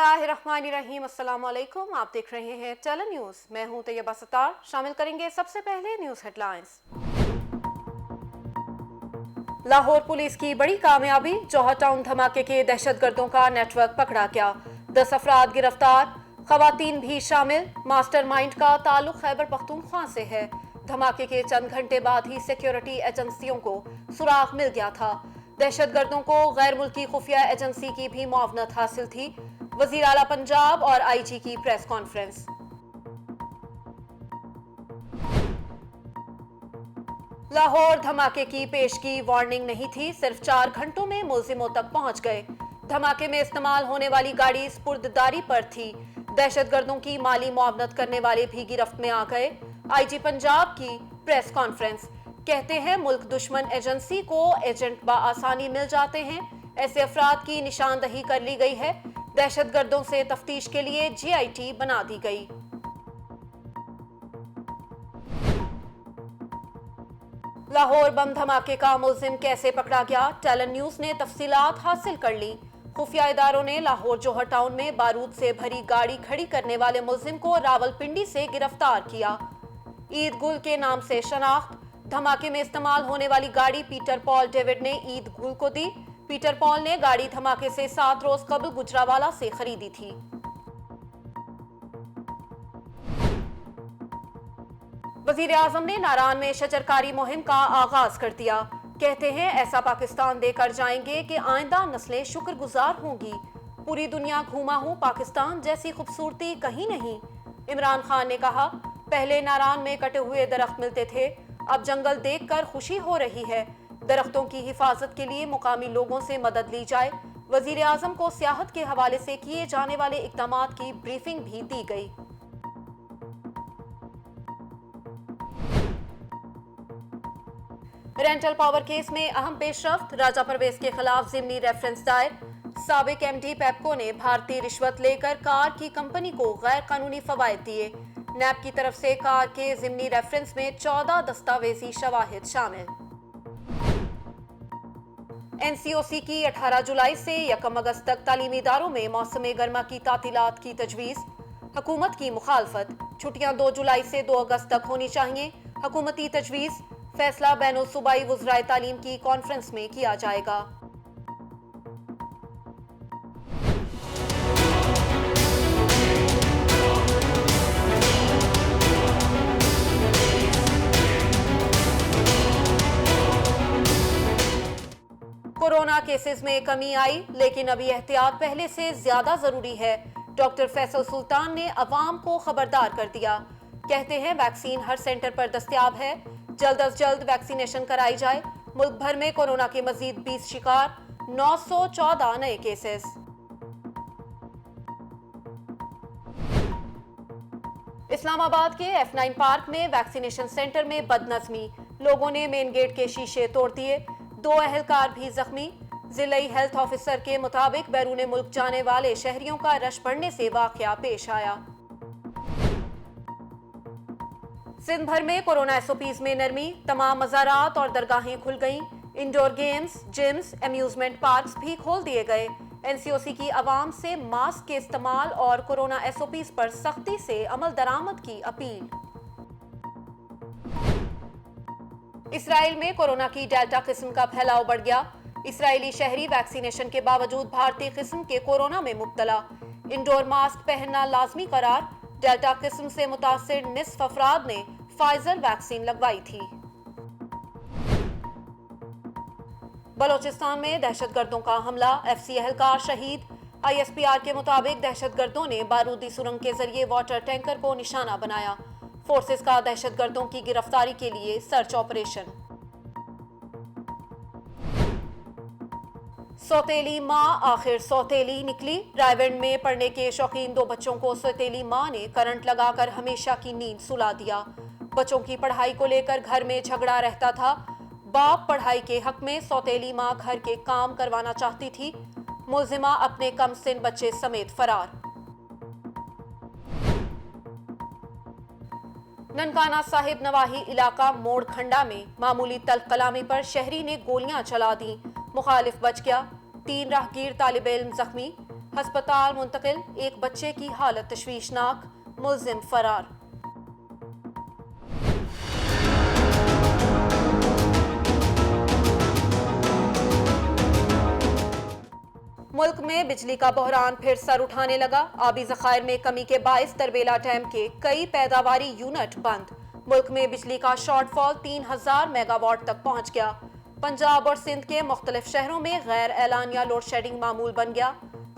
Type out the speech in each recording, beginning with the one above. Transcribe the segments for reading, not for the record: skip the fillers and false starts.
बिस्मिल्लाहिर्रहमानिर्रहीम। अस्सलाम वालेकुम। आप देख रहे हैं टेलन न्यूज़। मैं हूं तैयबा सत्तार। शामिल करेंगे सबसे पहले न्यूज़ हेडलाइंस। लाहौर पुलिस की बड़ी कामयाबी, जौहर टाउन धमाके के दहशतगर्दों का नेटवर्क पकड़ा गया। 10 अफराद गिरफ्तार, खवातीन भी शामिल। मास्टरमाइंड का ताल्लुक खैबर पख्तूनख्वा से है। धमाके के चंद घंटे बाद ही सिक्योरिटी एजेंसियों को सुराग मिल गया था। दहशतगर्दों को गैर मुल्की खुफिया एजेंसी की भी मुआवनत हासिल थी। वजीर आला पंजाब और आईजी की प्रेस कॉन्फ्रेंस। लाहौर धमाके की पेशगी वार्निंग नहीं थी, सिर्फ 4 घंटों में मुलजिमों तक पहुंच गए। धमाके में इस्तेमाल होने वाली गाड़ी स्पुर्ददारी पर थी। दहशतगर्दों की माली मुआवनत करने वाले भी गिरफ्त में आ गए। आईजी पंजाब की प्रेस कॉन्फ्रेंस। कहते हैं मुल्क दुश्मन एजेंसी को एजेंट बआसानी मिल जाते हैं। ऐसे अफराद की निशानदही कर ली गई है। दहशतगर्दों से तफ्तीश के लिए जीआईटी बना दी गई। लाहौर बम धमाके का मुलजिम कैसे पकड़ा गया, टेलन न्यूज़ ने तफसीलात हासिल कर ली। खुफिया इदारों ने लाहौर जौहर टाउन में बारूद से भरी गाड़ी खड़ी करने वाले मुलजिम को रावलपिंडी से गिरफ्तार किया। ईद गुल के नाम से शनाख्त। धमाके में इस्तेमाल होने वाली गाड़ी पीटर पॉल डेविड ने ईद गुल को दी। पीटर पॉल ने गाड़ी धमाके से 7 रोज कबल गुजरावाला से खरीदी थी। वजीर आजम ने नारान में शजरकारी मुहिम का आगाज कर दिया। कहते हैं ऐसा पाकिस्तान देकर जाएंगे कि आइंदा नस्लें शुक्रगुजार होंगी। पूरी दुनिया घूमा हूं, पाकिस्तान जैसी खूबसूरती कहीं नहीं। इमरान खान ने कहा, पहले नारान में कटे हुए दरख्त मिलते थे, अब जंगल देखकर खुशी हो रही है। दरख्तों की हिफाजत के लिए मुकामी लोगों से मदद ली जाए। वजीर आजम को सियाहत के हवाले से किए जाने वाले इक़दामात की ब्रीफिंग भी दी गई। रेंटल पावर केस में अहम पेशरफ्त, राजा परवेज के खिलाफ ज़िमनी रेफरेंस दायर। साबिक एमडी पेप्को ने भारतीय रिश्वत लेकर कार की कंपनी को गैर कानूनी फवायद दिए। नैब की तरफ से कार के ज़िमनी रेफरेंस में 14 दस्तावेजी शवाहिद शामिल। एनसीओसी की 18 जुलाई से 1 अगस्त तक तालीमी इदारों में मौसम गर्मा की तातीलात की तजवीज़। हुकूमत की मुखालफत। छुट्टियां 2 जुलाई से 2 अगस्त तक होनी चाहिए, हुकूमती तजवीज़। फैसला बैनुल सूबाई वज़राए तालीम की कॉन्फ्रेंस में किया जाएगा। कोरोना केसेस में कमी आई, लेकिन अभी एहतियात पहले से ज्यादा जरूरी है। डॉक्टर फैसल सुल्तान ने अवाम को खबरदार कर दिया। कहते हैं वैक्सीन हर सेंटर पर दस्तयाब है, जल्द अज जल्द वैक्सीनेशन कराई जाए। मुल्क भर में कोरोना के मजीद 20 शिकार, 914 नए केसेस। इस्लामाबाद के F9 पार्क में वैक्सीनेशन सेंटर में बदनज़मी, लोगों ने मेन गेट के शीशे तोड़ दिए। 2 अहलकार भी जख्मी। जिलाई हेल्थ ऑफिसर के मुताबिक बैरून मुल्क जाने वाले शहरियों का रश बढ़ने से वाकया पेश आया। सिंध भर में कोरोना एसओपीज में नरमी, तमाम मज़ारात और दरगाहें खुल गईं। Indoor games, gyms, amusement parks भी खोल दिए गए। एनसीओसी की अवाम से मास्क के इस्तेमाल और कोरोना एसओपीज पर सख्ती से अमल दरामद की अपील। इसराइल में कोरोना की डेल्टा किस्म का फैलाव बढ़ गया। इसराइली शहरी वैक्सीनेशन के बावजूद भारतीय किस्म के कोरोना में मुब्तला। इंडोर मास्क पहनना लाजमी करार। डेल्टा किस्म से मुतासिर निस्फ अफराद ने फाइजर वैक्सीन लगवाई थी। बलोचिस्तान में दहशतगर्दों का हमला, एफसी एहलकार शहीद। आईएसपीआर के मुताबिक दहशतगर्दों ने बारूदी सुरंग के जरिए वाटर टैंकर को निशाना बनाया। फोर्सेस का दहशतगर्दों की गिरफ्तारी के लिए सर्च ऑपरेशन। सौतेली माँ आखिर सौतेली निकली। रायगढ़ में पढ़ने के शौकीन 2 बच्चों को सौतेली माँ ने करंट लगाकर हमेशा की नींद सुला दिया। बच्चों की पढ़ाई को लेकर घर में झगड़ा रहता था। बाप पढ़ाई के हक में, सौतेली माँ घर के काम करवाना चाहती थी। मुलजिमा अपने कमसिन बच्चे समेत फरार। ननकाना साहिब नवाही इलाका मोड़ खंडा में मामूली तल्ख कलामी पर शहरी ने गोलियां चला दी। मुखालिफ बच गया। 3 राहगीर तालिब इल्म जख्मी। ہسپتال منتقل، ایک بچے کی حالت تشویشناک، ملزم فرار۔ ملک میں بجلی کا بحران پھر سر اٹھانے لگا، آبی ذخائر میں کمی کے باعث تربیلا ڈیم کے کئی پیداواری یونٹ بند۔ ملک میں بجلی کا شارٹ فال 3000 میگا واٹ تک پہنچ گیا۔ پنجاب اور سندھ کے مختلف شہروں میں غیر اعلانیہ لوڈ شیڈنگ معمول بن گیا،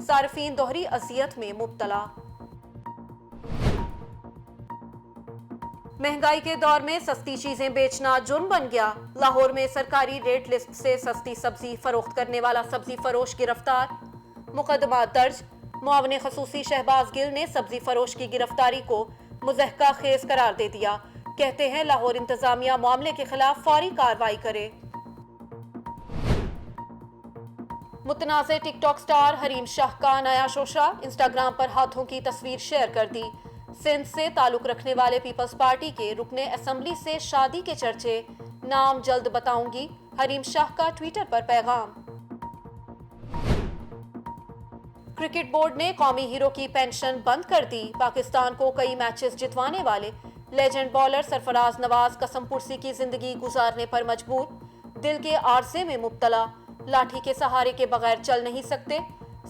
صارفین دوہری اذیت میں مبتلا۔ مہنگائی کے دور میں سستی چیزیں بیچنا جرم بن گیا، لاہور میں سرکاری ریٹ لسٹ سے سستی سبزی فروخت کرنے والا سبزی فروش گرفتار۔ مقدمات درج، معاون خصوصی شہباز گل نے سبزی فروش کی گرفتاری کو مضحکہ خیز قرار دے دیا، کہتے ہیں لاہور انتظامیہ معاملے کے خلاف فوری کارروائی کرے۔ متنازع ٹک ٹاک سٹار حریم شاہ کا نیا شوشہ، انسٹاگرام پر ہاتھوں کی تصویر شیئر کر دی۔ سندھ سے تعلق رکھنے والے پیپلز پارٹی کے رکن اسمبلی سے شادی کے چرچے، نام جلد بتاؤں گی، حریم شاہ کا ٹویٹر پر پیغام۔ کرکٹ بورڈ نے قومی ہیرو کی پینشن بند کر دی، پاکستان کو کئی میچز جتوانے والے لیجنڈ بالر سرفراز نواز قسم پرسی کی زندگی گزارنے پر مجبور، دل کے عارضے میں مبتلا، لاٹھی کے سہارے کے بغیر چل نہیں سکتے،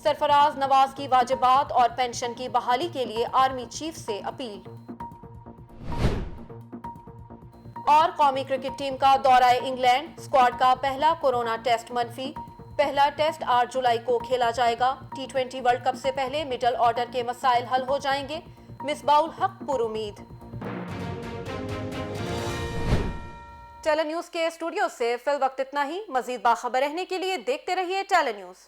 سرفراز نواز کی واجبات اور پینشن کی بحالی کے لیے آرمی چیف سے اپیل۔ اور قومی کرکٹ ٹیم کا دورہ انگلینڈ، اسکواڈ کا پہلا کورونا ٹیسٹ منفی، پہلا ٹیسٹ 8 جولائی کو کھیلا جائے گا۔ T20 ورلڈ کپ سے پہلے مڈل آرڈر کے مسائل حل ہو جائیں گے، مصباح الحق پر امید۔ ٹیلی نیوز کے اسٹوڈیو سے فی الوقت اتنا ہی، مزید باخبر رہنے کے لیے دیکھتے رہیے ٹیلی نیوز۔